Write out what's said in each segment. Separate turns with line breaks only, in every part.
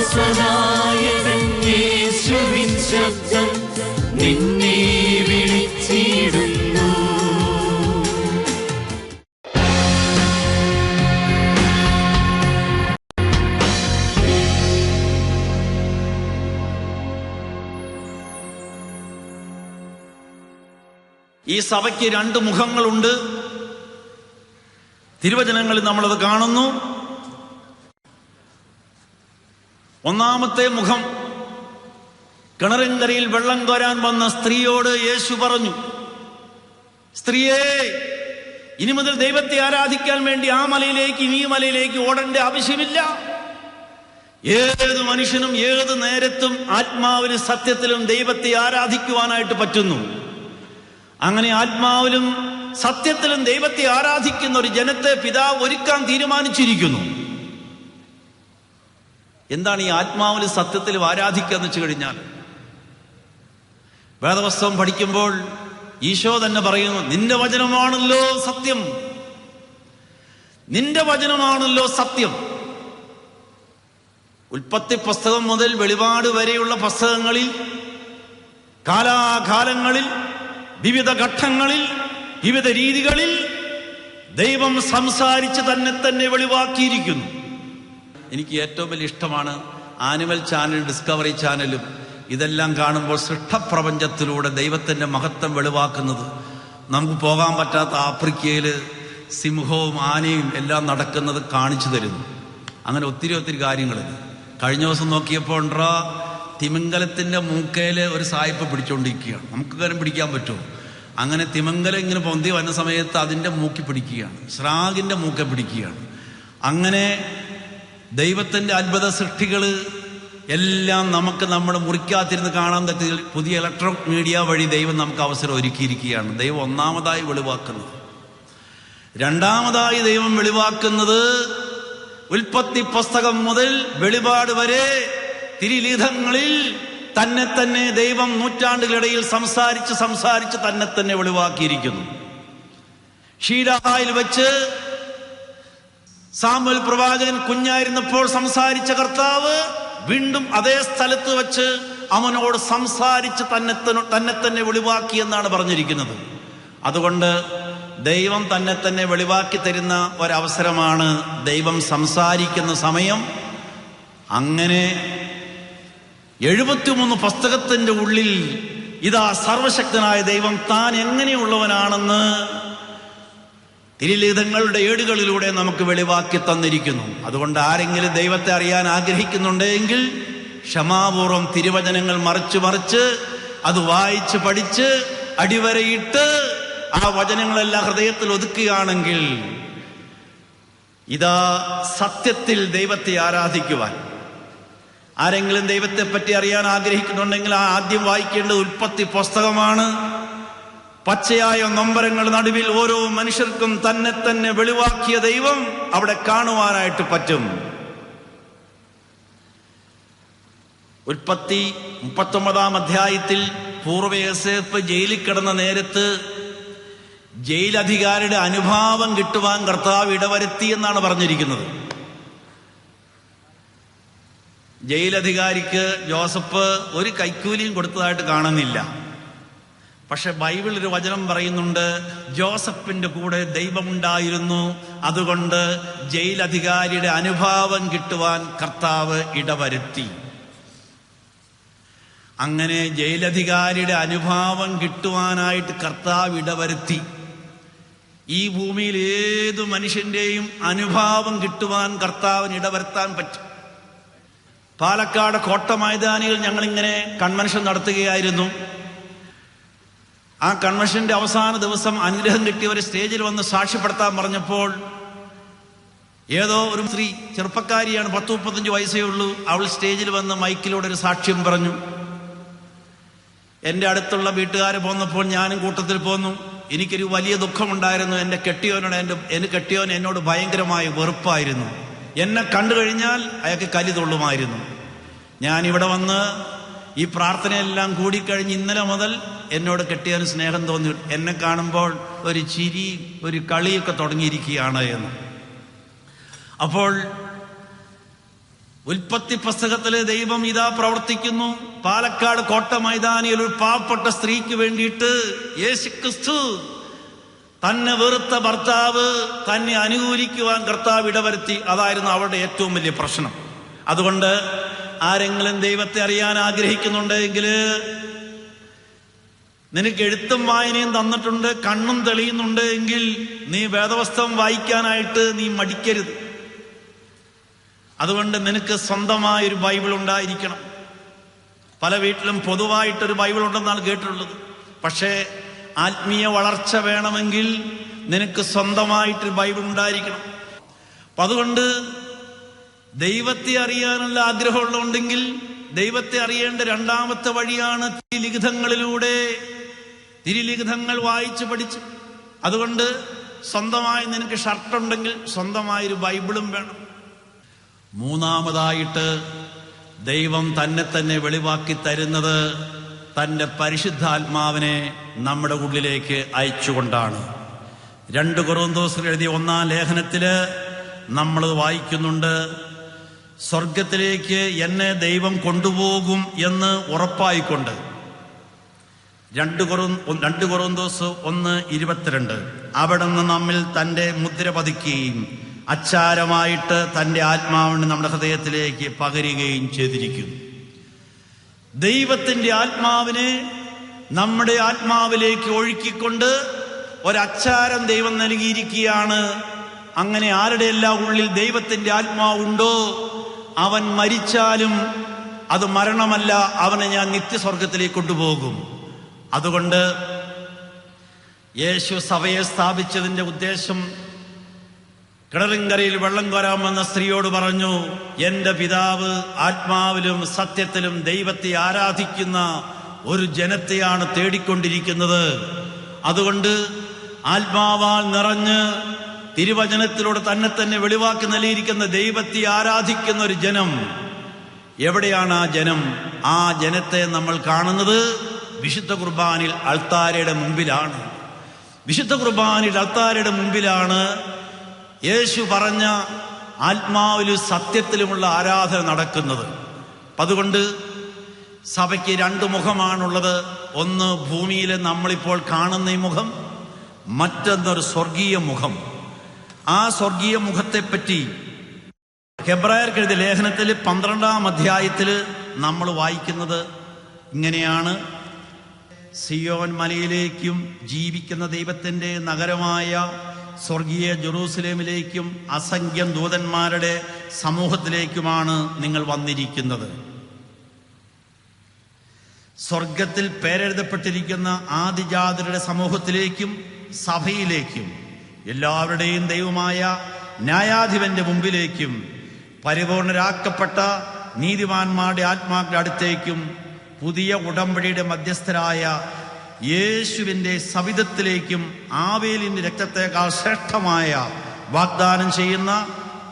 ശ്വാസനായകൻ യേശുവിൻ ശബ്ദം നിന്നെ വിളിച്ചിടുന്നു.
ഈ സഭയ്ക്ക് രണ്ട് മുഖങ്ങളുണ്ട്. തിരുവചനങ്ങളിൽ നമ്മളത് കാണുന്നു. ഒന്നാമത്തെ മുഖം, കിണറിൻകരയിൽ വെള്ളം കോരാൻ വന്ന സ്ത്രീയോട് യേശു പറഞ്ഞു, സ്ത്രീയേ, ഇനി മുതൽ ദൈവത്തെ ആരാധിക്കാൻ വേണ്ടി ആ മലയിലേക്ക് ഈ മലയിലേക്ക് ഓടേണ്ട ആവശ്യമില്ല. ഏത് മനുഷ്യനും ഏത് നേരത്തും ആത്മാവിലും സത്യത്തിലും ദൈവത്തെ ആരാധിക്കുവാനായിട്ട് പറ്റുന്നു. അങ്ങനെ ആത്മാവിലും സത്യത്തിലും ദൈവത്തെ ആരാധിക്കുന്ന ഒരു ജനത്തെ പിതാവ് ഒരുക്കാൻ തീരുമാനിച്ചിരിക്കുന്നു. എന്താണ് ഈ ആത്മാവിലും സത്യത്തിലും ആരാധിക്കുക എന്ന് വെച്ച് കഴിഞ്ഞാൽ, വേദപുസ്തകം പഠിക്കുമ്പോൾ ഈശോ തന്നെ പറയുന്നു, നിന്റെ വചനമാണല്ലോ സത്യം, നിന്റെ വചനമാണല്ലോ സത്യം. ഉൽപ്പത്തി പുസ്തകം മുതൽ വെളിപാട് വരെയുള്ള പുസ്തകങ്ങളിൽ കാലാകാലങ്ങളിൽ വിവിധ ഘട്ടങ്ങളിൽ വിവിധ രീതികളിൽ ദൈവം സംസാരിച്ച് തന്നെ വെളിവാക്കിയിരിക്കുന്നു. എനിക്ക് ഏറ്റവും വലിയ ഇഷ്ടമാണ് ആനിമൽ ചാനൽ, ഡിസ്കവറി ചാനലും ഇതെല്ലാം കാണുമ്പോൾ സൃഷ്ടപ്രപഞ്ചത്തിലൂടെ ദൈവത്തിന്റെ മഹത്വം വെളിവാക്കുന്നത്. നമുക്ക് പോകാൻ പറ്റാത്ത ആഫ്രിക്കയിൽ സിംഹവും ആനയും എല്ലാം നടക്കുന്നത് കാണിച്ചു തരുന്നു. അങ്ങനെ ഒത്തിരി കാര്യങ്ങൾ. കഴിഞ്ഞ ദിവസം നോക്കിയപ്പോൾ തിമിംഗലത്തിന്റെ മൂക്കയില് ഒരു സായിപ്പ് പിടിച്ചുകൊണ്ടിരിക്കുകയാണ്. നമുക്ക് കാര്യം പിടിക്കാൻ പറ്റുമോ? അങ്ങനെ തിമിംഗലം ഇങ്ങനെ പൊന്തി വന്ന സമയത്ത് അതിന്റെ മൂക്കി പിടിക്കുകയാണ്, സ്രാഗിന്റെ മൂക്ക പിടിക്കുകയാണ്. അങ്ങനെ ദൈവത്തിന്റെ അത്ഭുത സൃഷ്ടികള് എല്ലാം നമുക്ക് നമ്മുടെ മുറിക്കാത്തിരുന്ന് കാണാൻ പറ്റിയ പുതിയ ഇലക്ട്രോണിക് മീഡിയ വഴി ദൈവം നമുക്ക് അവസരം ഒരുക്കിയിരിക്കുകയാണ്. ദൈവം ഒന്നാമതായി വെളിവാക്കുന്നത്. രണ്ടാമതായി ദൈവം വെളിവാക്കുന്നത് ഉൽപ്പത്തി പുസ്തകം മുതൽ വെളിപാട് വരെ തിരുലിഖിതങ്ങളിൽ തന്നെ ദൈവം നൂറ്റാണ്ടുകളിടയിൽ സംസാരിച്ച് തന്നെ വെളിവാക്കിയിരിക്കുന്നു. ഷീലായിൽ വെച്ച് സാമുവേൽ പ്രവാചകൻ കുഞ്ഞായിരുന്നപ്പോൾ സംസാരിച്ച കർത്താവ് വീണ്ടും അതേ സ്ഥലത്ത് വെച്ച് അവനോട് സംസാരിച്ച് തന്നെ വെളിവാക്കി എന്നാണ് പറഞ്ഞിരിക്കുന്നത്. അതുകൊണ്ട് ദൈവം തന്നെ വെളിവാക്കി തരുന്ന ഒരവസരമാണ് ദൈവം സംസാരിക്കുന്ന സമയം. അങ്ങനെ 73 പുസ്തകത്തിന്റെ ഉള്ളിൽ ഇതാ സർവശക്തനായ ദൈവം താൻ എങ്ങനെയുള്ളവനാണെന്ന് തിരുലിഖിതങ്ങളുടെ ഏടുകളിലൂടെ നമുക്ക് വെളിവാക്കി തന്നിരിക്കുന്നു. അതുകൊണ്ട് ആരെങ്കിലും ദൈവത്തെ അറിയാൻ ആഗ്രഹിക്കുന്നുണ്ടെങ്കിൽ ക്ഷമാപൂർവം തിരുവചനങ്ങൾ മറിച്ച് അത് വായിച്ച് പഠിച്ച് അടിവരയിട്ട് ആ വചനങ്ങളെല്ലാം ഹൃദയത്തിൽ ഒതുക്കുകയാണെങ്കിൽ ഇതാ സത്യത്തിൽ ദൈവത്തെ ആരാധിക്കുവാൻ. ആരെങ്കിലും ദൈവത്തെ പറ്റി അറിയാൻ ആഗ്രഹിക്കുന്നുണ്ടെങ്കിൽ ആദ്യം വായിക്കേണ്ടത് ഉൽപ്പത്തി പുസ്തകമാണ്. പച്ചയായ നൊമ്പരങ്ങൾ നടുവിൽ ഓരോ മനുഷ്യർക്കും തന്നെ വെളിവാക്കിയ ദൈവം അവിടെ കാണുവാനായിട്ട് പറ്റും. ഉൽപ്പത്തി 39 അധ്യായത്തിൽ പൂർവ്വ യോസേഫ് ജയിലിൽ കിടന്ന നേരത്ത് ജയിലധികാരിയുടെ അനുഭാവം കിട്ടുവാൻ കർത്താവ് ഇടവരുത്തി എന്നാണ് പറഞ്ഞിരിക്കുന്നത്. ജയിലധികാരിക്ക് ജോസഫ് ഒരു കൈക്കൂലിയും കൊടുത്തതായിട്ട് കാണുന്നില്ല. പക്ഷെ ബൈബിളിൽ ഒരു വചനം പറയുന്നുണ്ട്, ജോസഫിന്റെ കൂടെ ദൈവമുണ്ടായിരുന്നു, അതുകൊണ്ട് ജയിലധികാരിയുടെ അനുഭാവം കിട്ടുവാൻ കർത്താവ് ഇടവരുത്തി. അങ്ങനെ ജയിലധികാരിയുടെ അനുഭാവം കിട്ടുവാനായിട്ട് കർത്താവ് ഇടവരുത്തി. ഈ ഭൂമിയിൽ ഏതു മനുഷ്യന്റെയും അനുഭാവം കിട്ടുവാൻ കർത്താവിന് ഇടവരുത്താൻ പറ്റും. പാലക്കാട് കോട്ട മൈതാനിയിൽ ഞങ്ങളിങ്ങനെ കൺവെൻഷൻ നടത്തുകയായിരുന്നു. ആ കൺവെൻഷന്റെ അവസാന ദിവസം അനുഗ്രഹം കിട്ടിയവർ സ്റ്റേജിൽ വന്ന് സാക്ഷ്യപ്പെടുത്താൻ പറഞ്ഞപ്പോൾ ഏതോ ഒരു സ്ത്രീ, ചെറുപ്പക്കാരിയാണ്, 10-35 വയസ്സേ ഉള്ളൂ, അവൾ സ്റ്റേജിൽ വന്ന് മൈക്കിലൂടെ ഒരു സാക്ഷ്യം പറഞ്ഞു. എൻ്റെ അടുത്തുള്ള വീട്ടുകാർ പോന്നപ്പോൾ ഞാനും കൂട്ടത്തിൽ പോന്നു. എനിക്കൊരു വലിയ ദുഃഖമുണ്ടായിരുന്നു. എൻ്റെ കെട്ടിയോൻ എന്നോട് ഭയങ്കരമായ വെറുപ്പായിരുന്നു. എന്നെ കണ്ടു കഴിഞ്ഞാൽ അയാൾക്ക് കലി തൊള്ളുമായിരുന്നു. ഞാനിവിടെ വന്ന് ഈ പ്രാർത്ഥനയെല്ലാം കൂടിക്കഴിഞ്ഞ് ഇന്നലെ മുതൽ എന്നോട് കെട്ടിയവന് സ്നേഹം തോന്നി. എന്നെ കാണുമ്പോൾ ഒരു ചിരി, ഒരു കളിയൊക്കെ തുടങ്ങിയിരിക്കുകയാണ് എന്ന്. അപ്പോൾ ഉൽപ്പത്തി പുസ്തകത്തിലെ ദൈവം ഇതാ പ്രവർത്തിക്കുന്നു. പാലക്കാട് കോട്ട മൈതാനിയിൽ ഒരു പാവപ്പെട്ട സ്ത്രീക്ക് വേണ്ടിയിട്ട് യേശുക്രിസ്തു തന്നെ വെറുത്ത ഭർത്താവ് തന്നെ അനുകൂലിക്കുവാൻ കർത്താവ് ഇടവരുത്തി. അതായിരുന്നു അവളുടെ ഏറ്റവും വലിയ പ്രശ്നം. അതുകൊണ്ട് ആരെങ്കിലും ദൈവത്തെ അറിയാൻ ആഗ്രഹിക്കുന്നുണ്ടെങ്കിൽ, നിനക്ക് എഴുത്തും വായനയും തന്നിട്ടുണ്ട്, കണ്ണും തെളിയുന്നുണ്ട് എങ്കിൽ നീ വേദപുസ്തകം വായിക്കാനായിട്ട് നീ മടിക്കരുത്. അതുകൊണ്ട് നിനക്ക് സ്വന്തമായൊരു ബൈബിൾ ഉണ്ടായിരിക്കണം. പല വീട്ടിലും പൊതുവായിട്ടൊരു ബൈബിൾ ഉണ്ടെന്നാണ് കേട്ടിട്ടുള്ളത്. പക്ഷേ ആത്മീയ വളർച്ച വേണമെങ്കിൽ നിനക്ക് സ്വന്തമായിട്ടൊരു ബൈബിൾ ഉണ്ടായിരിക്കണം. അപ്പൊ അതുകൊണ്ട് ദൈവത്തെ അറിയാനുള്ള ആഗ്രഹമുള്ളതുണ്ടെങ്കിൽ ദൈവത്തെ അറിയേണ്ട രണ്ടാമത്തെ വഴിയാണ് തിരുലിഖിതങ്ങളിലൂടെ, തിരുലിഖിതങ്ങൾ വായിച്ച് പഠിച്ച്. അതുകൊണ്ട് സ്വന്തമായി നിനക്ക് ഷർട്ടുണ്ടെങ്കിൽ സ്വന്തമായൊരു ബൈബിളും വേണം. മൂന്നാമതായിട്ട് ദൈവം തന്നെ തന്നെ വെളിവാക്കി തരുന്നത് തന്റെ പരിശുദ്ധാത്മാവിനെ നമ്മുടെ ഉള്ളിലേക്ക് അയച്ചുകൊണ്ടാണ്. 2 കൊറിന്തോസിൽ എഴുതിയ 1-ാം ലേഖനത്തില് നമ്മൾ വായിക്കുന്നുണ്ട്, സ്വർഗത്തിലേക്ക് എന്നെ ദൈവം കൊണ്ടുപോകും എന്ന് ഉറപ്പായിക്കൊണ്ട്. 2 കൊറിന്തോസ് 1:22 അവിടുന്ന് നമ്മിൽ തന്റെ മുദ്ര പതിക്കുകയും അച്ചാരമായിട്ട് തന്റെ ആത്മാവിനെ നമ്മുടെ ഹൃദയത്തിലേക്ക് പകരുകയും ചെയ്തിരിക്കുന്നു. ദൈവത്തിന്റെ ആത്മാവിനെ നമ്മുടെ ആത്മാവിലേക്ക് ഒഴുക്കിക്കൊണ്ട് ഒരച്ചാരം ദൈവം നൽകിയിരിക്കുകയാണ്. അങ്ങനെ ആരുടെ എല്ലാം ഉള്ളിൽ ദൈവത്തിന്റെ ആത്മാവുണ്ടോ അവൻ മരിച്ചാലും അത് മരണമല്ല, അവനെ ഞാൻ നിത്യസ്വർഗത്തിലേക്ക് കൊണ്ടുപോകും. അതുകൊണ്ട് യേശു സഭയെ സ്ഥാപിച്ചതിന്റെ ഉദ്ദേശം, കിണറിൻകരയിൽ വെള്ളം കോരാമെന്ന സ്ത്രീയോട് പറഞ്ഞു, എന്റെ പിതാവ് ആത്മാവിലും സത്യത്തിലും ദൈവത്തെ ആരാധിക്കുന്ന ഒരു ജനത്തെയാണ് തേടിക്കൊണ്ടിരിക്കുന്നത്. അതുകൊണ്ട് ആത്മാവാൽ നിറഞ്ഞ് തിരുവചനത്തിലൂടെ തന്നെ തന്നെ വെളിവാക്കി നൽകിയിരിക്കുന്ന ദൈവത്തെ ആരാധിക്കുന്ന ഒരു ജനം. എവിടെയാണ് ആ ജനം? ആ ജനത്തെ നമ്മൾ കാണുന്നത് വിശുദ്ധ കുർബാനിൽ അൾത്താരയുടെ മുമ്പിലാണ്. വിശുദ്ധ കുർബാനിൽ അൾത്താരയുടെ മുമ്പിലാണ് യേശു പറഞ്ഞ ആത്മാവിലും സത്യത്തിലുമുള്ള ആരാധന നടക്കുന്നത്. അതുകൊണ്ട് സഭയ്ക്ക് 2 മുഖമാണുള്ളത്. ഒന്ന് ഭൂമിയിലെ നമ്മളിപ്പോൾ കാണുന്ന ഈ മുഖം, മറ്റൊന്നൊരു സ്വർഗീയ മുഖം. ആ സ്വർഗീയ മുഖത്തെപ്പറ്റി ഹെബ്രായർക്ക് എഴുതിയ ലേഖനത്തിൽ 12-ാം അധ്യായത്തിൽ നമ്മൾ വായിക്കുന്നത് ഇങ്ങനെയാണ്: സിയോൻ മലയിലേക്കും ജീവിക്കുന്ന ദൈവത്തിന്റെ നഗരമായ സ്വർഗീയ ജെറൂസലേമിലേക്കും അസംഖ്യം ദൂതന്മാരുടെ സമൂഹത്തിലേക്കുമാണ് നിങ്ങൾ വന്നിരിക്കുന്നത്. സ്വർഗത്തിൽ പേരെഴുതപ്പെട്ടിരിക്കുന്ന ആദിജാതരുടെ സമൂഹത്തിലേക്കും സഭയിലേക്കും എല്ലാവരുടെയും ദൈവമായ ന്യായാധിപന്റെ മുമ്പിലേക്കും പരിപൂർണരാക്കപ്പെട്ട നീതിമാന്മാരുടെ ആത്മാക്കളുടെ അടുത്തേക്കും പുതിയ ഉടമ്പടിയുടെ മധ്യസ്ഥരായ യേശുവിന്റെ സവിധത്തിലേക്കും ആബേലിന്റെ രക്തത്തെക്കാൾ ശ്രേഷ്ഠമായ വാഗ്ദാനം ചെയ്യുന്ന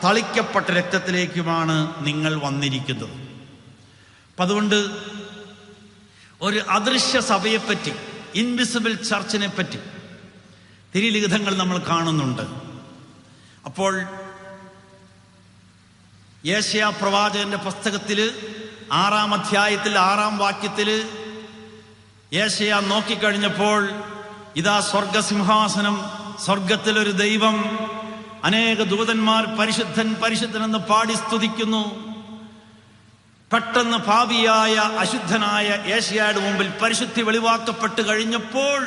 തളിക്കപ്പെട്ട രക്തത്തിലേക്കുമാണ് നിങ്ങൾ വന്നിരിക്കുന്നത്. അപ്പം അതുകൊണ്ട് ഒരു അദൃശ്യ സഭയെപ്പറ്റി, ഇൻവിസിബിൾ ചർച്ചിനെ പറ്റി തിരുലിഖിതങ്ങൾ നമ്മൾ കാണുന്നുണ്ട്. അപ്പോൾ യെശയ്യാ പ്രവാചകന്റെ പുസ്തകത്തില് 6-ാം അധ്യായത്തിൽ 6-ാം വാക്യത്തില് യെശയ്യാ നോക്കിക്കഴിഞ്ഞപ്പോൾ ഇതാ സ്വർഗസിംഹാസനം, സ്വർഗത്തിലൊരു ദൈവം, അനേക ദൂതന്മാർ പരിശുദ്ധൻ പരിശുദ്ധൻ എന്ന് പാടി സ്തുതിക്കുന്നു. പെട്ടെന്ന് പാപിയായ അശുദ്ധനായ യെശയ്യായുടെ മുമ്പിൽ പരിശുദ്ധി വെളിവാക്കപ്പെട്ട് കഴിഞ്ഞപ്പോൾ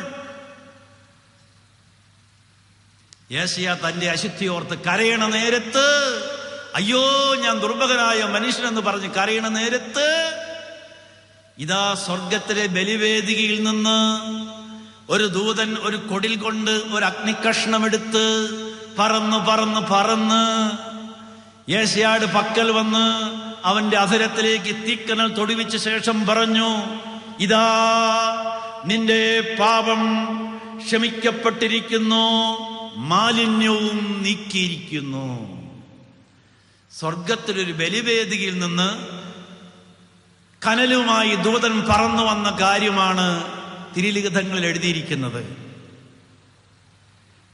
യെശയ്യാ തന്റെ അശുദ്ധി ഓർത്ത് കരയണ നേരത്ത്, അയ്യോ ഞാൻ ദുർഭകനായ മനുഷ്യനെന്ന് പറഞ്ഞ് കരയണ നേരത്ത് ഇതാ സ്വർഗത്തിലെ ബലിവേദികയിൽ നിന്ന് ഒരു ദൂതൻ ഒരു കൊടിൽ കൊണ്ട് ഒരു അഗ്നിക്കഷ്ണമെടുത്ത് പറന്ന് പറന്ന് പറന്ന് യെശയ്യായുടെ പക്കൽ വന്ന് അവന്റെ അധരത്തിലേക്ക് തീക്കനൽ തൊടുവിച്ച ശേഷം പറഞ്ഞു, ഇതാ നിന്റെ പാപം ക്ഷമിക്കപ്പെട്ടിരിക്കുന്നു, മാലിന്യവും നീക്കിയിരിക്കുന്നു. സ്വർഗത്തിലൊരു ബലിവേദികയിൽ നിന്ന് കനലുമായി ദൂതൻ പറന്നു വന്ന കാര്യമാണ് തിരുലിഖിതങ്ങളിൽ എഴുതിയിരിക്കുന്നത്.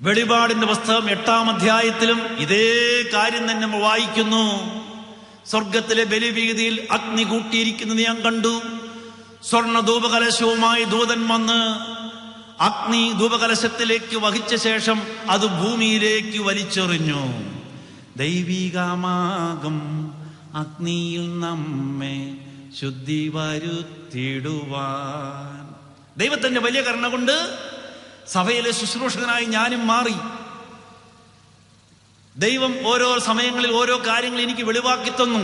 വെളിപാടിന്റെ പുസ്തകം 8-ാം അധ്യായത്തിലും ഇതേ കാര്യം തന്നെ നമ്മൾ വായിക്കുന്നു. സ്വർഗത്തിലെ ബലിവീതിയിൽ അഗ്നി കൂട്ടിയിരിക്കുന്നത് ഞാൻ കണ്ടു. സ്വർണ്ണ ധൂപകലശവുമായി ദൂതൻ വന്ന് അഗ്നി ധൂപകലശത്തിലേക്ക് വഹിച്ച ശേഷം അത് ഭൂമിയിലേക്ക് വലിച്ചെറിഞ്ഞു. ദൈവികമാകും അഗ്നിയിൽ നമ്മെ ശുദ്ധി വരുത്തിടുവാൻ. ദൈവത്തിന്റെ വലിയ കരുണ കൊണ്ട് സഭയിലെ ശുശ്രൂഷകനായി ഞാനും മാറി. ദൈവം ഓരോ സമയങ്ങളിൽ ഓരോ കാര്യങ്ങൾ എനിക്ക് വെളിവാക്കി തന്നു.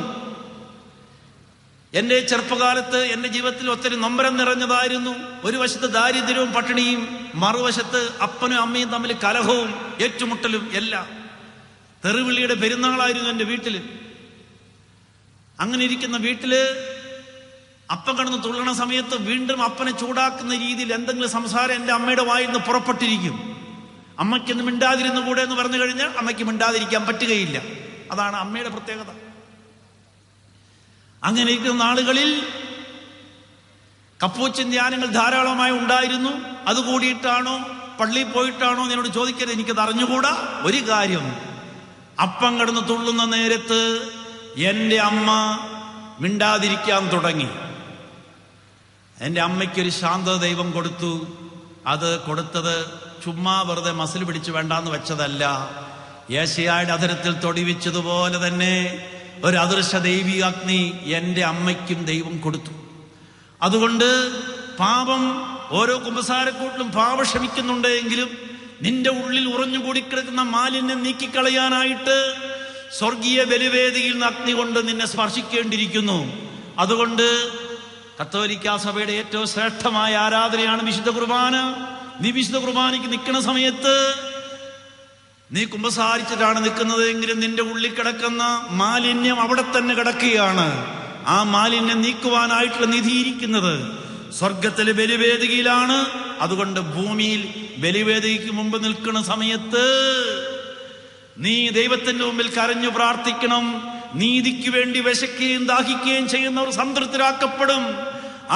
എന്റെ ചെറുപ്പകാലത്ത് എന്റെ ജീവിതത്തിൽ ഒത്തിരി നൊമ്പരം നിറഞ്ഞതായിരുന്നു. ഒരു വശത്ത് ദാരിദ്ര്യവും പട്ടിണിയും, മറുവശത്ത് അപ്പനും അമ്മയും തമ്മിൽ കലഹവും ഏറ്റുമുട്ടലും എല്ലാം. തെറിവിളിയുടെ പെരുന്നാളായിരുന്നു എന്റെ വീട്ടില്. അങ്ങനെ ഇരിക്കുന്ന വീട്ടില് അപ്പം കടന്ന് തുള്ളണ സമയത്ത് വീണ്ടും അപ്പനെ ചൂടാക്കുന്ന രീതിയിൽ എന്തെങ്കിലും സംസാരം എന്റെ അമ്മയുടെ വായിൽ നിന്ന് പുറപ്പെട്ടിരിക്കും. അമ്മയ്ക്കൊന്ന് മിണ്ടാതിരുന്നു കൂടെ എന്ന് പറഞ്ഞു കഴിഞ്ഞാൽ അമ്മയ്ക്ക് മിണ്ടാതിരിക്കാൻ പറ്റുകയില്ല. അതാണ് അമ്മയുടെ പ്രത്യേകത. അങ്ങനെ ഇരിക്കുന്ന നാളുകളിൽ കപ്പൂച്ചിൻ ധ്യാനങ്ങൾ ധാരാളമായി ഉണ്ടായിരുന്നു. അതുകൂടിയിട്ടാണോ പള്ളിയിൽ പോയിട്ടാണോ എന്നോട് ചോദിക്കരുത്, എനിക്കത് അറിഞ്ഞുകൂടാ. ഒരു കാര്യം, അപ്പം കടന്ന് തുള്ളുന്ന നേരത്ത് എൻ്റെ അമ്മ മിണ്ടാതിരിക്കാൻ തുടങ്ങി. എൻ്റെ അമ്മയ്ക്കൊരു ശാന്തത ദൈവം കൊടുത്തു. അത് കൊടുത്തത് ചുമ്മാ വെറുതെ മസിൽ പിടിച്ച് വേണ്ടാന്ന് വെച്ചതല്ല. യേശയ്യായുടെ അധരത്തിൽ തൊടിവിച്ചതുപോലെ തന്നെ ഒരു അദൃശ്യ ദൈവിക അഗ്നി എൻ്റെ അമ്മയ്ക്കും ദൈവം കൊടുത്തു. അതുകൊണ്ട് പാപം ഓരോ കുമ്പസാരക്കൂട്ടിലും പാപം ക്ഷമിക്കുന്നുണ്ട് എങ്കിലും നിന്റെ ഉള്ളിൽ ഉറഞ്ഞുകൂടി കിടക്കുന്ന മാലിന്യം നീക്കിക്കളയാനായിട്ട് സ്വർഗീയ ബലിവേദിയിൽ നിന്ന് അഗ്നി കൊണ്ട് നിന്നെ സ്പർശിക്കേണ്ടിയിരിക്കുന്നു. അതുകൊണ്ട് കത്തോലിക്കാ സഭയുടെ ഏറ്റവും ശ്രേഷ്ഠമായ ആരാധനയാണ് വിശുദ്ധ കുർബാന. നീ വിശുദ്ധ കുർബാനയ്ക്ക് നിൽക്കുന്ന സമയത്ത് നീ കുമ്പസാരിച്ചിട്ടാണ് നിൽക്കുന്നത് എങ്കിലും നിന്റെ ഉള്ളിൽ കിടക്കുന്ന മാലിന്യം അവിടെ തന്നെ കിടക്കുകയാണ്. ആ മാലിന്യം നീക്കുവാനായിട്ടുള്ള നിധിയിരിക്കുന്നത് സ്വർഗത്തിലെ ബലിവേദികയിലാണ്. അതുകൊണ്ട് ഭൂമിയിൽ ബലിവേദിക്ക് മുമ്പ് നിൽക്കുന്ന സമയത്ത് നീ ദൈവത്തിന്റെ മുമ്പിൽ കരഞ്ഞു പ്രാർത്ഥിക്കണം. നീതിക്ക് വേണ്ടി വിശക്കുകയും ദാഹിക്കുകയും ചെയ്യുന്നവർ സംതൃപ്തരാക്കപ്പെടും.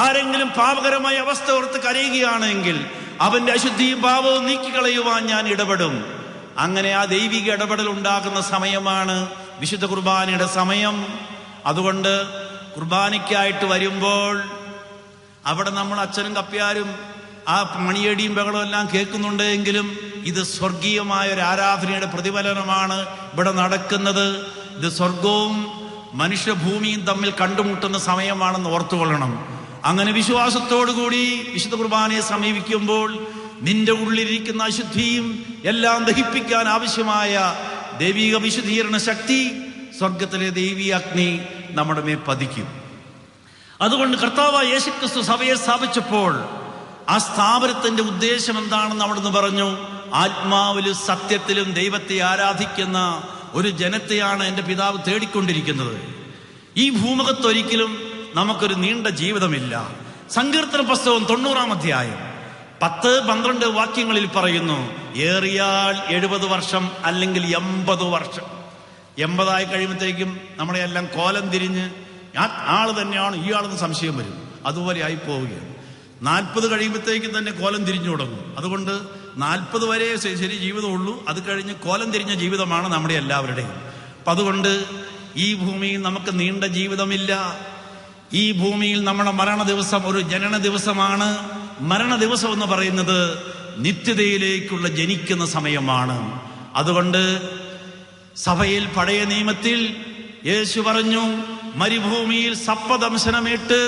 ആരെങ്കിലും പാപകരമായ അവസ്ഥ ഓർത്ത് കരയുകയാണെങ്കിൽ അവന്റെ അശുദ്ധിയും പാപവും നീക്കിക്കളയുവാൻ ഞാൻ ഇടപെടും. അങ്ങനെ ആ ദൈവിക ഇടപെടൽ ഉണ്ടാകുന്ന സമയമാണ് വിശുദ്ധ കുർബാനയുടെ സമയം. അതുകൊണ്ട് കുർബാനയ്ക്കായിട്ട് വരുമ്പോൾ അവിടെ നമ്മൾ അച്ഛനും കപ്പ്യാരും ആ മണിയടിയും ബഹളവും എല്ലാം കേൾക്കുന്നുണ്ട് എങ്കിലും ഇത് സ്വർഗീയമായ ഒരു ആരാധനയുടെ പ്രതിഫലനമാണ് ഇവിടെ നടക്കുന്നത്. ഇത് സ്വർഗവും മനുഷ്യഭൂമിയും തമ്മിൽ കണ്ടുമുട്ടുന്ന സമയമാണെന്ന് ഓർത്തുകൊള്ളണം. അങ്ങനെ വിശ്വാസത്തോടുകൂടി വിശുദ്ധ കുർബാനയെ സമീപിക്കുമ്പോൾ നിന്റെ ഉള്ളിലിരിക്കുന്ന അശുദ്ധിയും എല്ലാം ദഹിപ്പിക്കാൻ ആവശ്യമായ ദൈവിക വിശുദ്ധീകരണ ശക്തി സ്വർഗത്തിലെ ദൈവീയ അഗ്നി നമ്മുടെ മേൽ പതിക്കും. അതുകൊണ്ട് കർത്താവായ യേശുക്രിസ്തു സഭയെ സ്ഥാപിച്ചപ്പോൾ ആ സ്ഥാപനത്തിന്റെ ഉദ്ദേശം എന്താണെന്ന് അവിടുന്ന് പറഞ്ഞു. ആത്മാവിലും സത്യത്തിലും ദൈവത്തെ ആരാധിക്കുന്ന ഒരു ജനത്തെയാണ് എൻ്റെ പിതാവ് തേടിക്കൊണ്ടിരിക്കുന്നത്. ഈ ഭൂമുഖത്തൊരിക്കലും നമുക്കൊരു നീണ്ട ജീവിതമില്ല. സങ്കീർത്തന പുസ്തകം 90-ാം അധ്യായം 10-12 വാക്യങ്ങളിൽ പറയുന്നു, ഏറിയാൽ 70 വർഷം അല്ലെങ്കിൽ 80 വർഷം. 80 കഴിയുമ്പോഴത്തേക്കും നമ്മളെ എല്ലാം കോലം തിരിഞ്ഞ് ആള് തന്നെയാണ് ഈ ആളെന്ന് സംശയം വരും. അതുപോലെ ആയി പോവുകയാണ്. 40 കഴിയുമ്പോഴത്തേക്കും തന്നെ കോലം തിരിഞ്ഞു തുടങ്ങും. അതുകൊണ്ട് 40 വരെ ശരി ജീവിതമുള്ളൂ. അത് കഴിഞ്ഞ് കോലം തിരിഞ്ഞ ജീവിതമാണ് നമ്മുടെ എല്ലാവരുടെയും. അപ്പം അതുകൊണ്ട് ഈ ഭൂമിയിൽ നമുക്ക് നീണ്ട ജീവിതമില്ല. ഈ ഭൂമിയിൽ നമ്മുടെ മരണ ദിവസം ഒരു ജനന ദിവസമാണ്. മരണ ദിവസം എന്ന് പറയുന്നത് നിത്യതയിലേക്കുള്ള ജനിക്കുന്ന സമയമാണ്. അതുകൊണ്ട് സഭയിൽ പഴയ നിയമത്തിൽ യേശു പറഞ്ഞു, മരുഭൂമിയിൽ സപ്പദംശനമേറ്റ്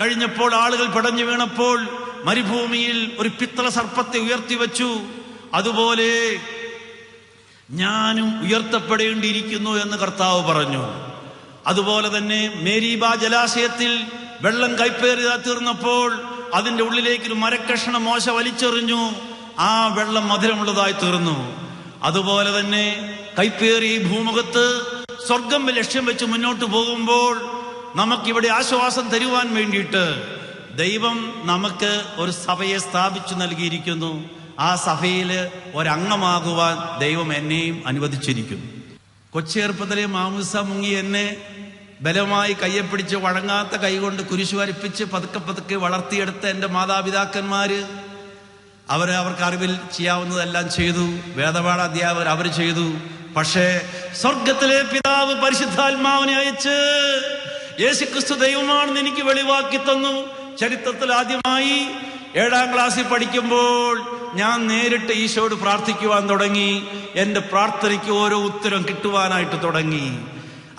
കഴിഞ്ഞപ്പോൾ ആളുകൾ പിടഞ്ഞു വീണപ്പോൾ മരുഭൂമിയിൽ ഒരു പിത്തള സർപ്പത്തെ ഉയർത്തിവെച്ചു. അതുപോലെ ഞാനും ഉയർത്തപ്പെടേണ്ടിയിരിക്കുന്നു എന്ന് കർത്താവ് പറഞ്ഞു. അതുപോലെ തന്നെ മേരീബ ജലാശയത്തിൽ വെള്ളം കൈപ്പേറിയ തീർന്നപ്പോൾ അതിന്റെ ഉള്ളിലേക്ക് ഒരു മരക്കഷണം മോശ വലിച്ചെറിഞ്ഞു. ആ വെള്ളം മധുരമുള്ളതായി തീർന്നു. അതുപോലെ തന്നെ കൈപ്പേറിയ ഭൂമുഖത്ത് സ്വർഗം ലക്ഷ്യം വെച്ച് മുന്നോട്ട് പോകുമ്പോൾ നമുക്കിവിടെ ആശ്വാസം തരുവാൻ വേണ്ടിയിട്ട് ദൈവം നമുക്ക് ഒരു സഭയെ സ്ഥാപിച്ചു നൽകിയിരിക്കുന്നു. ആ സഭയിൽ ഒരംഗമാകുവാൻ ദൈവം എന്നെയും അനുവദിച്ചിരിക്കുന്നു. കൊച്ചേർപ്പത്തിലെ മാമുസ മുങ്ങി എന്നെ ബലമായി കയ്യെ പിടിച്ച് വഴങ്ങാത്ത കൈകൊണ്ട് കുരിശു വരപ്പിച്ച് പതുക്കെ പതുക്കെ വളർത്തിയെടുത്ത എൻ്റെ മാതാപിതാക്കന്മാര് അവർക്ക് അറിവിൽ ചെയ്യാവുന്നതെല്ലാം ചെയ്തു. വേദപാഠ അധ്യാപകർ അവർ ചെയ്തു. പക്ഷേ സ്വർഗത്തിലെ പിതാവ് പരിശുദ്ധാത്മാവിനെ അയച്ച് യേശുക്രിസ്തു ദൈവമാണെന്ന് എനിക്ക് വെളിവാക്കി തന്നു. ചരിത്രത്തിൽ ആദ്യമായി 7ാം ക്ലാസ്സിൽ പഠിക്കുമ്പോൾ ഞാൻ നേരിട്ട് ഈശോയോട് പ്രാർത്ഥിക്കുവാൻ തുടങ്ങി. എൻ്റെ പ്രാർത്ഥനയ്ക്ക് ഓരോ ഉത്തരം കിട്ടുവാനായിട്ട് തുടങ്ങി.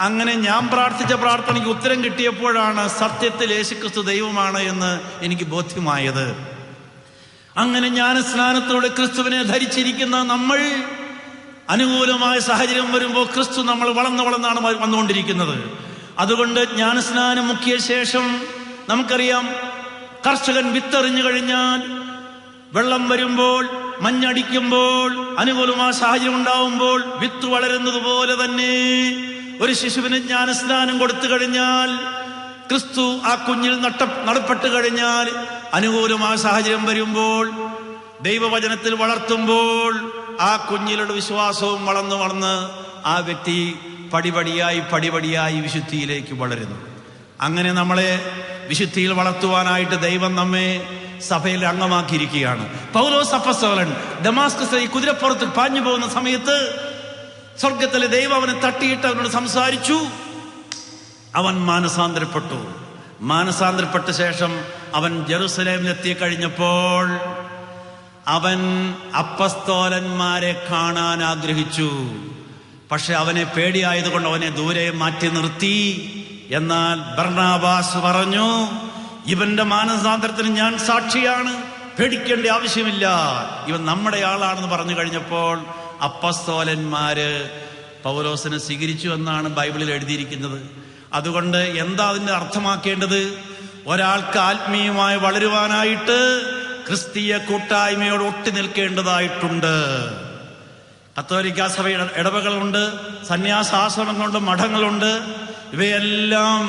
അങ്ങനെ ഞാൻ പ്രാർത്ഥിച്ച പ്രാർത്ഥനയ്ക്ക് ഉത്തരം കിട്ടിയപ്പോഴാണ് സത്യത്തിൽ യേശുക്രിസ്തു ദൈവമാണ് എന്ന് എനിക്ക് ബോധ്യമായത്. അങ്ങനെ ജ്ഞാനസ്നാനത്തോടെ ക്രിസ്തുവിനെ ധരിച്ചിരിക്കുന്ന നമ്മൾ അനുകൂലമായ സാഹചര്യം വരുമ്പോൾ ക്രിസ്തു നമ്മൾ വളർന്നാണ് വന്നുകൊണ്ടിരിക്കുന്നത്. അതുകൊണ്ട് ജ്ഞാനസ്നാനം മുക്കിയ ശേഷം നമുക്കറിയാം, കർഷകൻ വിത്തെറിഞ്ഞു കഴിഞ്ഞാൽ വെള്ളം വരുമ്പോൾ, മഞ്ഞടിക്കുമ്പോൾ, അനുകൂലമായ സാഹചര്യം ഉണ്ടാവുമ്പോൾ വിത്ത് വളരുന്നത് പോലെ തന്നെ ഒരു ശിശുവിന് ജ്ഞാനസ്നാനം കൊടുത്തു കഴിഞ്ഞാൽ, ക്രിസ്തു ആ കുഞ്ഞിൽ നടപ്പെട്ടു കഴിഞ്ഞാൽ, അനുകൂലമായ സാഹചര്യം വരുമ്പോൾ, ദൈവവചനത്തിൽ വളർത്തുമ്പോൾ ആ കുഞ്ഞിലുള്ള വിശ്വാസവും വളർന്ന് ആ വ്യക്തി പടിപടിയായി വിശുദ്ധിയിലേക്ക് വളരുന്നു. അങ്ങനെ നമ്മളെ വിശുദ്ധിയിൽ വളർത്തുവാനായിട്ട് ദൈവം നമ്മെ സഭയിൽ അംഗമാക്കിയിരിക്കുകയാണ്. പൗലോസ് അപ്പോസ്തലൻ ദമാസ്കസിലെ ഈ കുതിരപ്പുറത്ത് പാഞ്ഞു പോകുന്ന സമയത്ത് സ്വർഗത്തിലെ ദൈവം അവനെ തട്ടിയിട്ട് അവനോട് സംസാരിച്ചു. അവൻ മാനസാന്തരപ്പെട്ട ശേഷം അവൻ ജെറുസലേമിലെത്തി കഴിഞ്ഞപ്പോൾ അവൻ അപ്പസ്തോലന്മാരെ കാണാൻ ആഗ്രഹിച്ചു. പക്ഷെ അവനെ പേടിയായതുകൊണ്ട് അവനെ ദൂരെ മാറ്റി നിർത്തി. എന്നാൽ ബർണബാസ് പറഞ്ഞു, ഇവന്റെ മാനസാന്തരത്തിന് ഞാൻ സാക്ഷിയാണ്, പേടിക്കേണ്ട ആവശ്യമില്ല, ഇവൻ നമ്മുടെ ആളാണെന്ന് പറഞ്ഞു കഴിഞ്ഞപ്പോൾ അപ്പസ്തോലന്മാര് പൗലോസിനെ സ്വീകരിച്ചു എന്നാണ് ബൈബിളിൽ എഴുതിയിരിക്കുന്നത്. അതുകൊണ്ട് എന്താ അതിന്റെ അർത്ഥമാക്കേണ്ടത്? ഒരാൾക്ക് ആത്മീയമായി വളരുവാനായിട്ട് ക്രിസ്തീയ കൂട്ടായ്മയോട് ഒട്ടി നിൽക്കേണ്ടതായിട്ടുണ്ട്. കത്തോലിക്കാ സഭയുടെ ഇടവകളുണ്ട്, സന്യാസാശ്രമങ്ങളുണ്ട്, മഠങ്ങളുണ്ട്. ഇവയെല്ലാം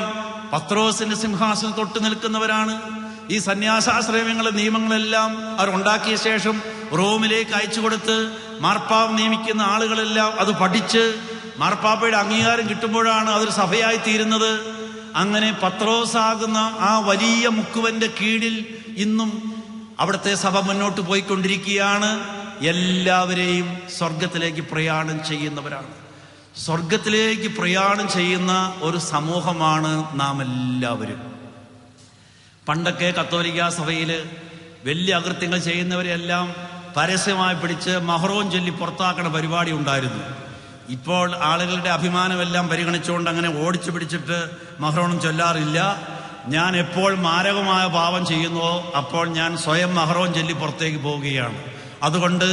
പത്രോസിന്റെ സിംഹാസനം തൊട്ട് നിൽക്കുന്നവരാണ്. ഈ സന്യാസാശ്രമങ്ങളുടെ നിയമങ്ങളെല്ലാം അവർ ഉണ്ടാക്കിയ ശേഷം റോമിലേക്ക് അയച്ചു കൊടുത്ത് മാർപ്പാപ്പ നിയമിക്കുന്ന ആളുകളെല്ലാം അത് പഠിച്ച് മാർപ്പാപ്പയുടെ അംഗീകാരം കിട്ടുമ്പോഴാണ് അതൊരു സഭയായി തീരുന്നത്. അങ്ങനെ പത്രോസാകുന്ന ആ വലിയ മുക്കുവന്റെ കീഴിൽ ഇന്നും അവിടുത്തെ സഭ മുന്നോട്ട് പോയിക്കൊണ്ടിരിക്കുകയാണ്. എല്ലാവരെയും സ്വർഗത്തിലേക്ക് പ്രയാണം ചെയ്യുന്നവരാണ്. സ്വർഗത്തിലേക്ക് പ്രയാണം ചെയ്യുന്ന ഒരു സമൂഹമാണ് നാം എല്ലാവരും. പണ്ടൊക്കെ കത്തോലിക്കാ സഭയിൽ വലിയ അകൃത്യങ്ങൾ ചെയ്യുന്നവരെല്ലാം പരസ്യമായി പിടിച്ച് മഹറോൻ ചൊല്ലി പുറത്താക്കുന്ന പരിപാടി ഉണ്ടായിരുന്നു. ഇപ്പോൾ ആളുകളുടെ അഭിമാനമെല്ലാം പരിഗണിച്ചുകൊണ്ട് അങ്ങനെ ഓടിച്ചു പിടിച്ചിട്ട് മഹറോണും ചൊല്ലാറില്ല. ഞാൻ എപ്പോൾ മാരകമായ പാപം ചെയ്യുന്നുവോ അപ്പോൾ ഞാൻ സ്വയം മഹറോൻ ചൊല്ലി പുറത്തേക്ക് പോവുകയാണ്. അതുകൊണ്ട്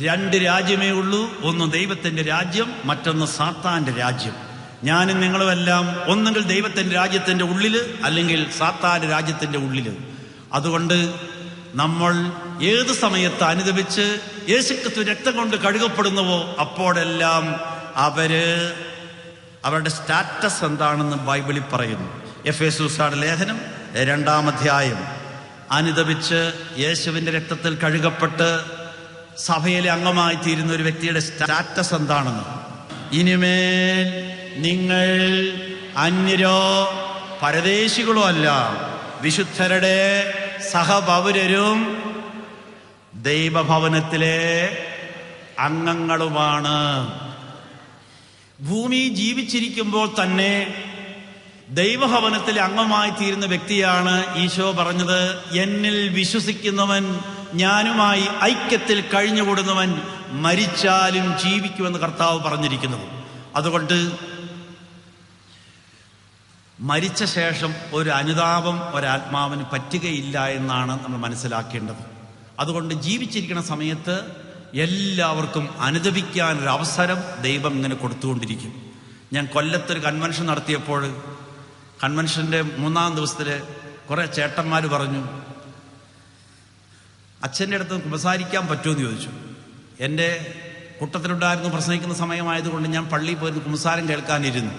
2 രാജ്യമേ ഉള്ളൂ. ഒന്ന് ദൈവത്തിന്റെ രാജ്യം, മറ്റൊന്ന് സാത്താന്റെ രാജ്യം. ഞാനും നിങ്ങളുമെല്ലാം ഒന്നുകിൽ ദൈവത്തിന്റെ രാജ്യത്തിന്റെ ഉള്ളിൽ, അല്ലെങ്കിൽ സാത്താന്റെ രാജ്യത്തിന്റെ ഉള്ളിൽ. അതുകൊണ്ട് നമ്മൾ ഏത് സമയത്ത് അനുദപിച്ച് യേശുക്രിസ്തു രക്തം കൊണ്ട് കഴുകപ്പെടുന്നുവോ അപ്പോഴെല്ലാം അവരുടെ സ്റ്റാറ്റസ് എന്താണെന്ന് ബൈബിളിൽ പറയുന്നു. എഫേസ്യരുടെ ലേഖനം 2-ാം അധ്യായം. അനുദപിച്ച് യേശുവിന്റെ രക്തത്തിൽ കഴുകപ്പെട്ട് സഭയിലെ അംഗമായി തീരുന്ന ഒരു വ്യക്തിയുടെ സ്റ്റാറ്റസ് എന്താണെന്ന്. ഇനിമേൽ നിങ്ങൾ അന്യരോ പരദേശികളോ അല്ല, വിശുദ്ധരുടെ സഹപൗരരും ദൈവഭവനത്തിലെ അംഗങ്ങളുമാണ്. ഭൂമി ജീവിച്ചിരിക്കുമ്പോൾ തന്നെ ദൈവഭവനത്തിലെ അംഗമായി തീരുന്ന വ്യക്തിയാണ് ഈശോ പറഞ്ഞത്, എന്നിൽ വിശ്വസിക്കുന്നവൻ, ഞാനുമായി ഐക്യത്തിൽ കഴിഞ്ഞുകൂടുന്നവൻ മരിച്ചാലും ജീവിക്കുമെന്ന് കർത്താവ് പറഞ്ഞിരിക്കുന്നത്. അതുകൊണ്ട് മരിച്ച ശേഷം ഒരു അനുതാപം ഒരാത്മാവിന് പറ്റുകയില്ല എന്നാണ് നമ്മൾ മനസ്സിലാക്കേണ്ടത്. അതുകൊണ്ട് ജീവിച്ചിരിക്കുന്ന സമയത്ത് എല്ലാവർക്കും അനുദപിക്കാനൊരു അവസരം ദൈവം ഇങ്ങനെ കൊടുത്തുകൊണ്ടിരിക്കും. ഞാൻ കൊല്ലത്തൊരു കൺവെൻഷൻ നടത്തിയപ്പോൾ കൺവെൻഷന്റെ 3-ാം ദിവസത്തിൽ കുറെ ചേട്ടന്മാർ പറഞ്ഞു, അച്ഛൻ്റെ അടുത്ത് കുമ്പസാരിക്കാൻ പറ്റുമെന്ന് ചോദിച്ചു. എൻ്റെ കൂട്ടത്തിലുണ്ടായിരുന്നു. പ്രസംഗിക്കുന്ന സമയമായതുകൊണ്ട് ഞാൻ പള്ളിയിൽ പോയിരുന്നു കുമ്പസാരം കേൾക്കാനിരുന്നു.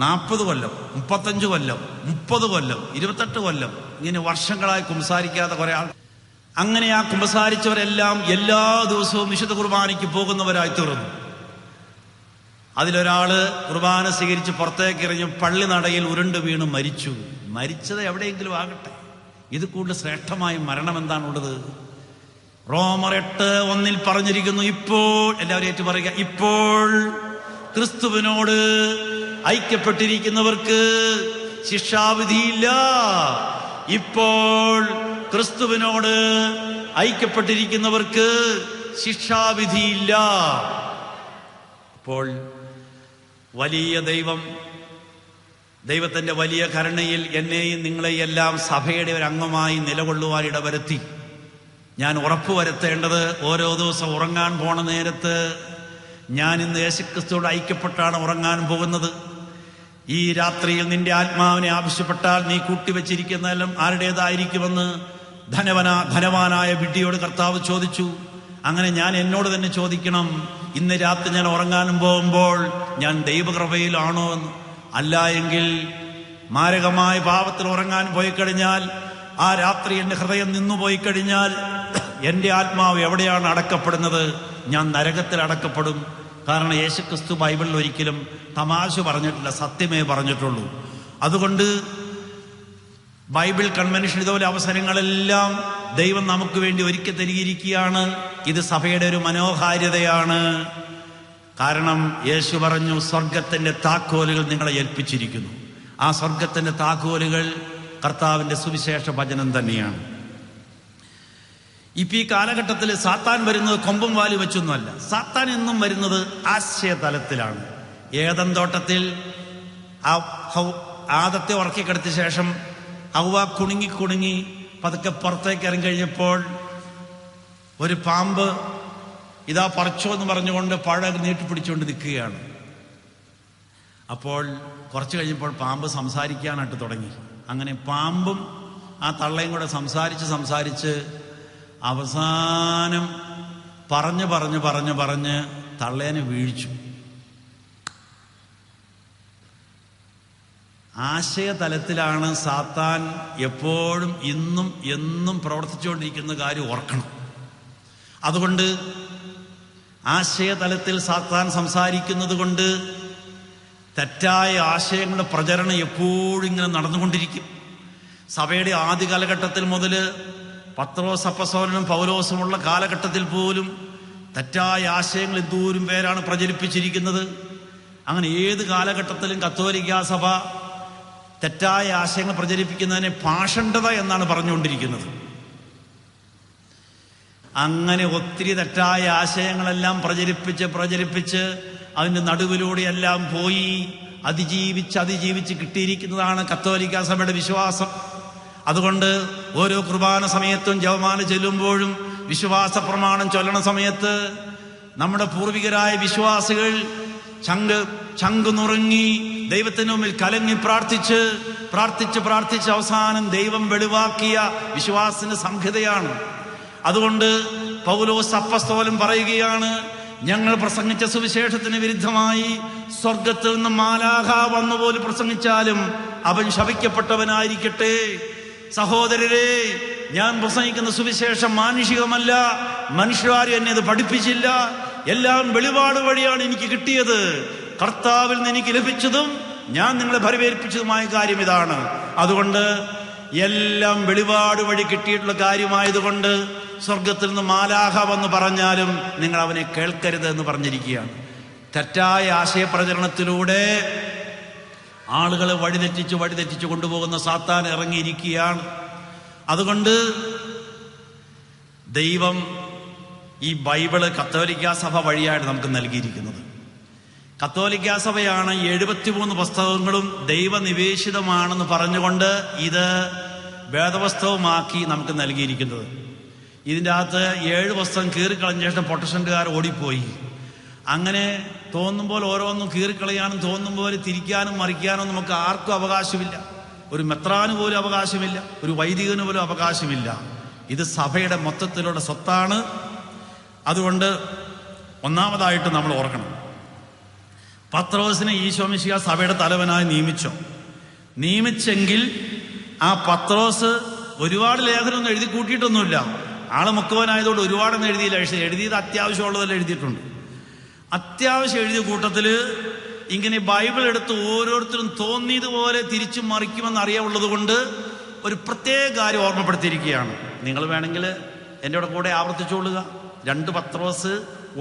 40 കൊല്ലം, 35 കൊല്ലം, 30 കൊല്ലം, 28 കൊല്ലം ഇങ്ങനെ വർഷങ്ങളായി കുമ്പസാരിക്കാത്ത കുറെ ആൾ. അങ്ങനെ ആ കുമ്പസാരിച്ചവരെല്ലാം എല്ലാ ദിവസവും വിശുദ്ധ കുർബാനയ്ക്ക് പോകുന്നവരായി തീർന്നു. അതിലൊരാള് കുർബാന സ്വീകരിച്ച് പുറത്തേക്ക് എറിഞ്ഞു പള്ളി നടയിൽ ഉരുണ്ട് വീണ് മരിച്ചു. മരിച്ചത് എവിടെയെങ്കിലും ആകട്ടെ, ഇത് കൂടുതൽ ശ്രേഷ്ഠമായ മരണം എന്താണുള്ളത്? റോമർ 8:1 പറഞ്ഞിരിക്കുന്നു, ഇപ്പോൾ, എല്ലാവരും ഏറ്റു പറയുക, ഇപ്പോൾ ക്രിസ്തുവിനോട് ഐക്യപ്പെട്ടിരിക്കുന്നവർക്ക് ശിക്ഷാവിധിയില്ല. ഇപ്പോൾ ക്രിസ്തുവിനോട് ഐക്യപ്പെട്ടിരിക്കുന്നവർക്ക് ശിക്ഷാവിധിയില്ല. അപ്പോൾ വലിയ ദൈവത്തിന്റെ വലിയ കരുണയിൽ എന്നെയും നിങ്ങളെയെല്ലാം സഭയുടെ ഒരു അംഗമായി നിലകൊള്ളുവാൻ ഇടവരുത്തി. ഞാൻ ഉറപ്പുവരുത്തേണ്ടത്, ഓരോ ദിവസം ഉറങ്ങാൻ പോണ നേരത്ത് ഞാൻ ഇന്ന് യേശുക്രിസ്തുവോട് ഐക്യപ്പെട്ടാണ് ഉറങ്ങാൻ പോകുന്നത്. ഈ രാത്രിയിൽ നിന്റെ ആത്മാവിനെ ആവശ്യപ്പെട്ടാൽ നീ കൂട്ടിവെച്ചിരിക്കുന്നതെല്ലാം ആരുടേതായിരിക്കുമെന്ന് ധനവാനായ വിഡ്ഢിയോട് കർത്താവ് ചോദിച്ചു. അങ്ങനെ ഞാൻ എന്നോട് തന്നെ ചോദിക്കണം, ഇന്ന് രാത്രി ഞാൻ ഉറങ്ങാനും പോകുമ്പോൾ ഞാൻ ദൈവകൃപയിലാണോ എന്ന്. അല്ല എങ്കിൽ മാരകമായ പാപത്തിൽ ഉറങ്ങാൻ പോയി കഴിഞ്ഞാൽ, ആ രാത്രി എൻ്റെ ഹൃദയം നിന്നുപോയി കഴിഞ്ഞാൽ എൻ്റെ ആത്മാവ് എവിടെയാണ് അടക്കപ്പെടുന്നത്? ഞാൻ നരകത്തിൽ അടക്കപ്പെടും. കാരണം യേശുക്രിസ്തു ബൈബിളിൽ ഒരിക്കലും തമാശ പറഞ്ഞിട്ടില്ല, സത്യമേ പറഞ്ഞിട്ടുള്ളൂ. അതുകൊണ്ട് ബൈബിൾ കൺവെൻഷൻ ഇതുപോലെ അവസരങ്ങളെല്ലാം ദൈവം നമുക്ക് വേണ്ടി ഒരുക്കി തരികയാണ്. ഇത് സഭയുടെ ഒരു മനോഹാരിതയാണ്. കാരണം യേശു പറഞ്ഞു, സ്വർഗത്തിന്റെ താക്കോലുകൾ നിങ്ങളെ ഏൽപ്പിച്ചിരിക്കുന്നു. ആ സ്വർഗത്തിന്റെ താക്കോലുകൾ കർത്താവിന്റെ സുവിശേഷ വചനം തന്നെയാണ്. ഇപ്പൊ ഈ കാലഘട്ടത്തിൽ സാത്താൻ വരുന്നത് കൊമ്പും വാല് വെച്ചൊന്നുമല്ല. സാത്താൻ എന്നും വരുന്നത് ആശയതലത്തിലാണ്. ഏദൻ തോട്ടത്തിൽ ആദത്തെ ഉറക്കിക്കിടത്തിയ ശേഷം ഹവ്വ കുണുങ്ങി പതുക്കെ പുറത്തേക്ക് ഇറങ്ങി കഴിഞ്ഞപ്പോൾ ഒരു പാമ്പ് ഇതാ പറിച്ചോ എന്ന് പറഞ്ഞുകൊണ്ട് പഴം നീട്ടിപ്പിടിച്ചുകൊണ്ട് നിൽക്കുകയാണ്. അപ്പോൾ കുറച്ച് കഴിഞ്ഞപ്പോൾ പാമ്പ് സംസാരിക്കാനായിട്ട് തുടങ്ങി. അങ്ങനെ പാമ്പും ആ തള്ളയും കൂടെ സംസാരിച്ച് അവസാനം പറഞ്ഞ് തള്ളേനെ വീഴ്ച്ചു. ആശയതലത്തിലാണ് സാത്താൻ എപ്പോഴും ഇന്നും എന്നും പ്രവർത്തിച്ചുകൊണ്ടിരിക്കുന്ന കാര്യം ഓർക്കണം. അതുകൊണ്ട് ആശയതലത്തിൽ സാത്താൻ സംസാരിക്കുന്നത് കൊണ്ട് തെറ്റായ ആശയങ്ങളുടെ പ്രചരണം എപ്പോഴും ഇങ്ങനെ നടന്നുകൊണ്ടിരിക്കും. സഭയുടെ ആദ്യ കാലഘട്ടത്തിൽ മുതൽ പത്രോസ് അപ്പസ്തോലനും പൗലോസുമുള്ള കാലഘട്ടത്തിൽ പോലും തെറ്റായ ആശയങ്ങൾ എന്തോരം പേരാണ് പ്രചരിപ്പിച്ചിരിക്കുന്നത്. അങ്ങനെ ഏത് കാലഘട്ടത്തിലും കത്തോലിക്കാ സഭ തെറ്റായ ആശയങ്ങൾ പ്രചരിപ്പിക്കുന്നതിനെ പാഷണ്ഡത എന്നാണ് പറഞ്ഞുകൊണ്ടിരിക്കുന്നത്. അങ്ങനെ ഒത്തിരി തെറ്റായ ആശയങ്ങളെല്ലാം പ്രചരിപ്പിച്ച് അതിൻ്റെ നടുവിലൂടെയെല്ലാം പോയി അതിജീവിച്ച് കിട്ടിയിരിക്കുന്നതാണ് കത്തോലിക്കാ സഭയുടെ വിശ്വാസം. അതുകൊണ്ട് ഓരോ കുർബാന സമയത്തും ജപമാല ചൊല്ലുമ്പോഴും വിശ്വാസ പ്രമാണം ചൊല്ലണ സമയത്ത് നമ്മുടെ പൂർവികരായ വിശ്വാസികൾ ചങ്ക് നുറുങ്ങി ദൈവത്തിന് മുമ്പിൽ കലങ്ങി പ്രാർത്ഥിച്ച് അവസാനം ദൈവം വെളിവാക്കിയ വിശ്വാസത്തിന്റെ സംഹിതയാണ്. അതുകൊണ്ട് പൗലോസ് അപ്പസ്തോലൻ പറയുകയാണ്, ഞങ്ങൾ പ്രസംഗിച്ച സുവിശേഷത്തിന് വിരുദ്ധമായി സ്വർഗത്തിൽ നിന്ന് മാലാഖ വന്നുപോലും പ്രസംഗിച്ചാലും അവൻ ശപിക്കപ്പെട്ടവനായിരിക്കട്ടെ. സഹോദരരെ, ഞാൻ പ്രസംഗിക്കുന്ന സുവിശേഷം മാനുഷികമല്ല. മനുഷ്യരാരും എന്നെ അത് പഠിപ്പിച്ചില്ല. എല്ലാം വെളിപാട് വഴിയാണ് എനിക്ക് കിട്ടിയത്. കർത്താവിൽ നിന്ന് എനിക്ക് ലഭിച്ചതും ഞാൻ നിങ്ങളെ ഭരവേൽപ്പിച്ചതുമായ കാര്യം ഇതാണ്. അതുകൊണ്ട് എല്ലാം വെളിപാട് വഴി കിട്ടിയിട്ടുള്ള കാര്യമായതുകൊണ്ട് സ്വർഗത്തിൽ നിന്ന് മാലാഖ വന്ന് പറഞ്ഞാലും നിങ്ങൾ അവനെ കേൾക്കരുത് എന്ന് പറഞ്ഞിരിക്കുകയാണ്. തെറ്റായ ആശയപ്രചരണത്തിലൂടെ ആളുകളെ വഴിതെറ്റിച്ച് കൊണ്ടുപോകുന്ന സാത്താൻ ഇറങ്ങിയിരിക്കുകയാണ്. അതുകൊണ്ട് ദൈവം ഈ ബൈബിള് കത്തോലിക്കാ സഭ വഴിയായിട്ട് നമുക്ക് നൽകിയിരിക്കുന്നത്. കത്തോലിക്കാ സഭയാണ് 73 പുസ്തകങ്ങളും ദൈവനിവേശിതമാണെന്ന് പറഞ്ഞുകൊണ്ട് ഇത് വേദപുസ്തകമാക്കി നമുക്ക് നൽകിയിരിക്കുന്നത്. ഇതിൻ്റെ അകത്ത് 7 പുസ്തകം കീറിക്കളഞ്ഞ ശേഷം പ്രൊട്ടസ്റ്റന്റുകാർ ഓടിപ്പോയി. അങ്ങനെ തോന്നുമ്പോൾ ഓരോന്നും കീറിക്കളയാനും തോന്നുമ്പോൾ തിരിക്കാനും മറിക്കാനും നമുക്ക് ആർക്കും അവകാശമില്ല. ഒരു മെത്രാന് പോലും അവകാശമില്ല, ഒരു വൈദികന് പോലും അവകാശമില്ല. ഇത് സഭയുടെ മൊത്തത്തിലുള്ള സ്വത്താണ്. അതുകൊണ്ട് ഒന്നാമതായിട്ട് നമ്മൾ ഓർക്കണം, പത്രോസിനെ ഈശോ മിശിഹാ സഭയുടെ തലവനായി നിയമിച്ചെങ്കിൽ ആ പത്രോസ് ഒരുപാട് ലേഖനമൊന്നും എഴുതി കൂട്ടിയിട്ടൊന്നുമില്ല. ആള് മുക്കുവനായതുകൊണ്ട് ഒരുപാടൊന്നും എഴുതിയില്ല. എഴുതിയത് അത്യാവശ്യമുള്ളതെല്ലാം എഴുതിയിട്ടുണ്ട്. അത്യാവശ്യം എഴുതിയ കൂട്ടത്തില് ഇങ്ങനെ ബൈബിൾ എടുത്ത് ഓരോരുത്തരും തോന്നിയതുപോലെ തിരിച്ചു മറിക്കുമെന്ന് അറിയാവുള്ളത് കൊണ്ട് ഒരു പ്രത്യേക കാര്യം ഓർമ്മപ്പെടുത്തിയിരിക്കുകയാണ്. നിങ്ങൾ വേണമെങ്കിൽ എൻ്റെ കൂടെ ആവർത്തിച്ചോളുക. 2 പത്രോസ്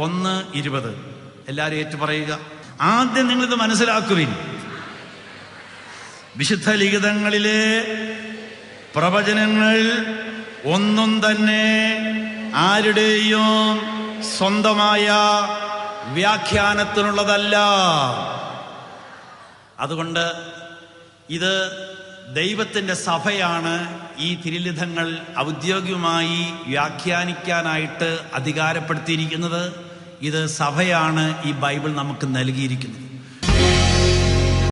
1:20. എല്ലാവരും ഏറ്റുപറയുക. ആദ്യം നിങ്ങളിത് മനസ്സിലാക്കുവിൻ. വിശുദ്ധ ലിഖിതങ്ങളിലെ പ്രവചനങ്ങൾ ഒന്നും തന്നെ ആരുടെയും സ്വന്തമായ വ്യാഖ്യാനത്തിനുള്ളതല്ല. അതുകൊണ്ട് ഇത് ദൈവത്തിൻ്റെ സഭയാണ് ഈ തിരുലിഖിതങ്ങൾ ഔദ്യോഗികമായി വ്യാഖ്യാനിക്കാനായിട്ട് അധികാരപ്പെടുത്തിയിരിക്കുന്നത്. ഇത് സഭയാണ് ഈ ബൈബിൾ നമുക്ക് നൽകിയിരിക്കുന്നത്.